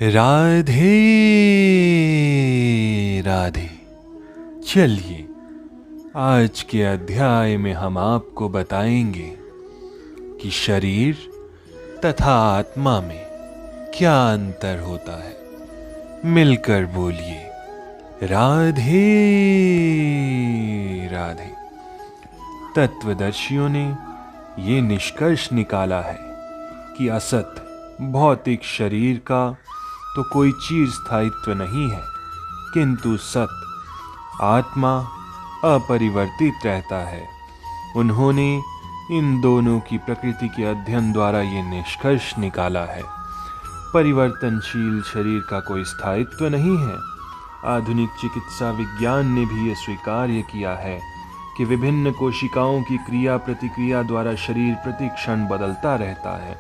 राधे राधे। चलिए आज के अध्याय में हम आपको बताएंगे कि शरीर तथा आत्मा में क्या अंतर होता है। मिलकर बोलिए राधे राधे। तत्वदर्शियों ने ये निष्कर्ष निकाला है कि असत भौतिक शरीर का तो कोई चीज स्थायित्व नहीं है, किंतु सत आत्मा अपरिवर्तित रहता है। उन्होंने इन दोनों की प्रकृति के अध्ययन द्वारा ये निष्कर्ष निकाला है। परिवर्तनशील शरीर का कोई स्थायित्व नहीं है। आधुनिक चिकित्सा विज्ञान ने भी ये स्वीकार्य किया है कि विभिन्न कोशिकाओं की क्रिया प्रतिक्रिया द्वारा शरीर प्रति क्षण बदलता रहता है।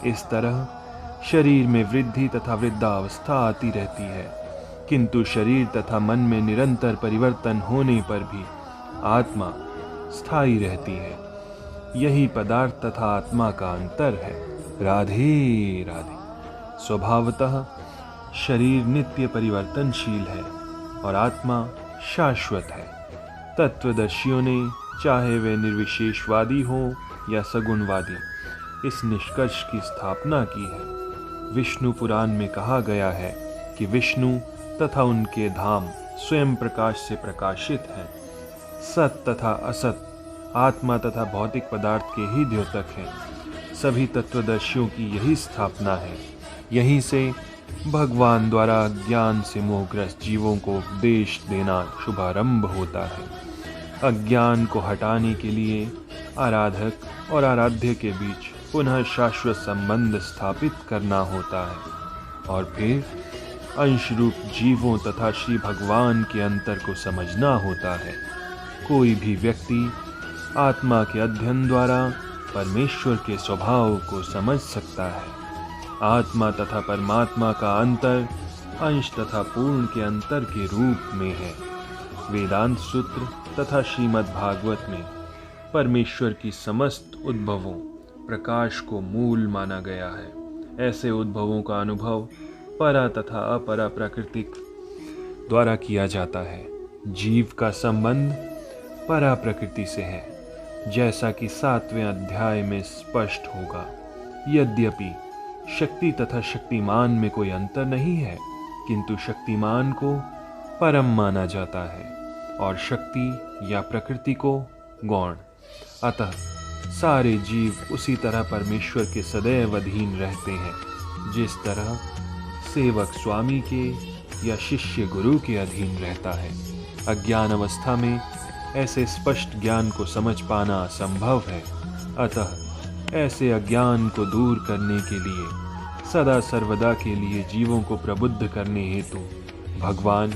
इस तरह शरीर में वृद्धि तथा वृद्धावस्था आती रहती है, किंतु शरीर तथा मन में निरंतर परिवर्तन होने पर भी आत्मा स्थायी रहती है। यही पदार्थ तथा आत्मा का अंतर है। राधे राधे। स्वभावतः शरीर नित्य परिवर्तनशील है और आत्मा शाश्वत है। तत्वदर्शियों ने, चाहे वे निर्विशेषवादी हों या सगुणवादी, इस निष्कर्ष की स्थापना की है। विष्णु पुराण में कहा गया है कि विष्णु तथा उनके धाम स्वयं प्रकाश से प्रकाशित हैं। सत तथा असत, आत्मा तथा भौतिक पदार्थ के ही द्योतक हैं। सभी तत्वदर्शियों की यही स्थापना है। यहीं से भगवान द्वारा ज्ञान से मोहग्रस्त जीवों को उपदेश देना शुभारंभ होता है। अज्ञान को हटाने के लिए आराधक और आराध्य के बीच पुनः शाश्वत संबंध स्थापित करना होता है और फिर अंश रूप जीवों तथा श्री भगवान के अंतर को समझना होता है। कोई भी व्यक्ति आत्मा के अध्ययन द्वारा परमेश्वर के स्वभाव को समझ सकता है। आत्मा तथा परमात्मा का अंतर अंश तथा पूर्ण के अंतर के रूप में है। वेदांत सूत्र तथा श्रीमद् भागवत में परमेश्वर की समस्त उद्भवों प्रकाश को मूल माना गया है। ऐसे उद्भवों का अनुभव परा तथा अपरा प्राकृतिक द्वारा किया जाता है। जीव का संबंध परा प्रकृति से है, जैसा कि 7वें अध्याय में स्पष्ट होगा। यद्यपि शक्ति तथा शक्तिमान में कोई अंतर नहीं है, किंतु शक्तिमान को परम माना जाता है और शक्ति या प्रकृति को गौण। अतः सारे जीव उसी तरह परमेश्वर के सदैव अधीन रहते हैं, जिस तरह सेवक स्वामी के या शिष्य गुरु के अधीन रहता है। अज्ञान अवस्था में ऐसे स्पष्ट ज्ञान को समझ पाना असंभव है। अतः ऐसे अज्ञान को दूर करने के लिए सदा सर्वदा के लिए जीवों को प्रबुद्ध करने हेतु भगवान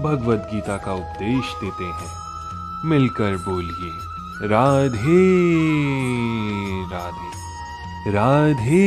भगवद गीता का उपदेश देते हैं। मिलकर बोलिए राधे राधे। राधे